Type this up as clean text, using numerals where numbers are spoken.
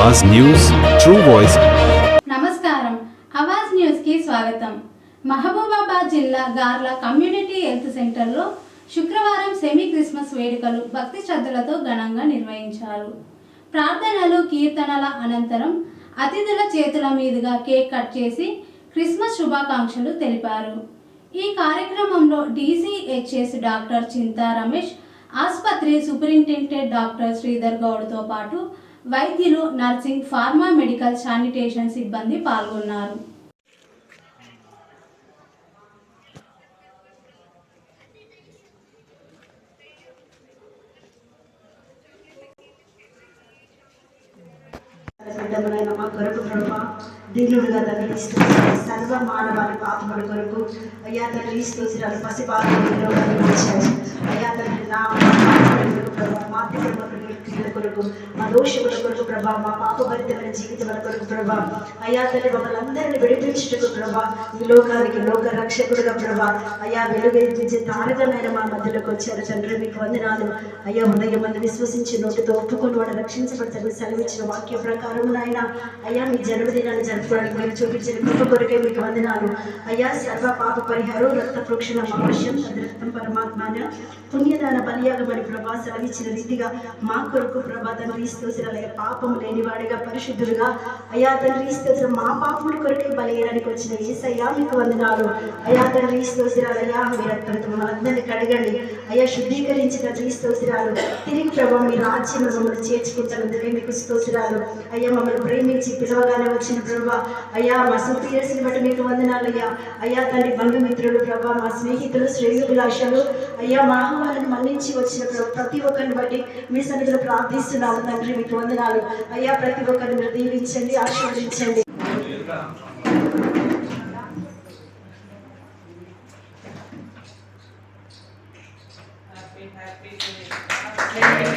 आवाज news true voice. నమస్కారం Awaaz news కి స్వాగతం। మహబూబాబాద్ జిల్లా గార్ల కమ్యూనిటీ హెల్త్ సెంటర్లో శుక్రవారం సెమీ క్రిస్మస్ వేడుకలు భక్తి శ్రద్ధలతో ఘనంగా నిర్వహించారు। ప్రార్థనలు కీర్తనల అనంతరం అతిథుల చేతుల మీదుగా కేక్ కట్ చేసి క్రిస్మస్ శుభాకాంక్షలు తెలిపారు। ఈ కార్యక్రమంలో డీసీహెచ్ఎస్ డాక్టర్ చింతా రమేష్, ఆసుపత్రి సూపరింటెండెంట్ డాక్టర్ శ్రీధర్ గౌడ్తో పాటు వైద్యులు, నర్సింగ్, ఫార్మా, మెడికల్, శానిటేషన్ సిబ్బంది పాల్గొన్నారు। మా కొరకు ప్రభా దీనుడుగా తండ్రి సర్వ మానవాళి పాపముల కొరకు అయ్యా తండ్రి స్తోత్రాలు పసి పాపములు అయ్యా తండ్రి నా క్రియల కొరకు మా దోషముల కొరకు ప్రభా మా పాపభరితమైన జీవితముల కొరకు ప్రభా అయ్యా తండ్రి మమ్మల్ని విడిపించుటకు ప్రభా ఈ లోకానికి లోక రక్షకుడుగా ప్రభా అయ్యా వెలుగెత్తించే తారకమైన మా మధ్యలోకి వచ్చారు తండ్రి మీకు వందనాలు అయ్యా ఉదయం మంది విశ్వసించి నోటితో ఒప్పుకొని వాడు రక్షించబడతాడు సెలవిచ్చిన వాక్య ప్రకారం నాయన అయ్యా మీ జన్మదినాన్ని జరుపుకోవడానికి మీరు చూపించిన కృప కొరకే మీకు వందనాలు అయ్యా సర్వ పాప పరిహారం రక్త ప్రోక్షణ అవశ్యం రక్తం పరమాత్మాన పుణ్యదాన బలియాగమని ప్రభా సెలవిచ్చిన రీతిగా మా కొరకు ప్రభా తండ్రి స్తోత్రాలయ్య పాపము లేనివాడిగా పరిశుద్ధుడుగా అయ్యా తండ్రి స్తోత్రం మా పాపముల కొరకే బలియడానికి వచ్చిన యేసయ్యా మీకు వందనాలు అయ్యా తండ్రి స్తోత్రాలయ్యా మీ రక్తంతో మనందరినీ కడగండి అయ్యా శుద్ధీకరించి తండ్రి స్తోత్రాలు తిరిగి ప్రభా మీ రాజ్యంలో మమ్మల్ని చేర్చుకుంటున్నందుకే మీకు స్తోత్రాలు అయ్యా మమ్మల్ని ప్రేమించి పిలవగానే వచ్చిన ప్రభా అయ్యా మా సుపీరియస్ని బట్టి మీకు వందనాలయ్యా అయ్యా తండ్రి బంధుమిత్రులు ప్రభా మా స్నేహితులు శ్రేయోభిలాషలు అయ్యా మా ఆహ్వానాన్ని మన్నించి వచ్చిన ప్రతి ఒక్కరిని బట్టి మీ సన్నిధిలో ప్రార్థిస్తున్నాము తండ్రి మీకు వందనాలు అయ్యా ప్రతి ఒక్కరిని మీరు దీవించండి ఆశీర్వదించండి Happy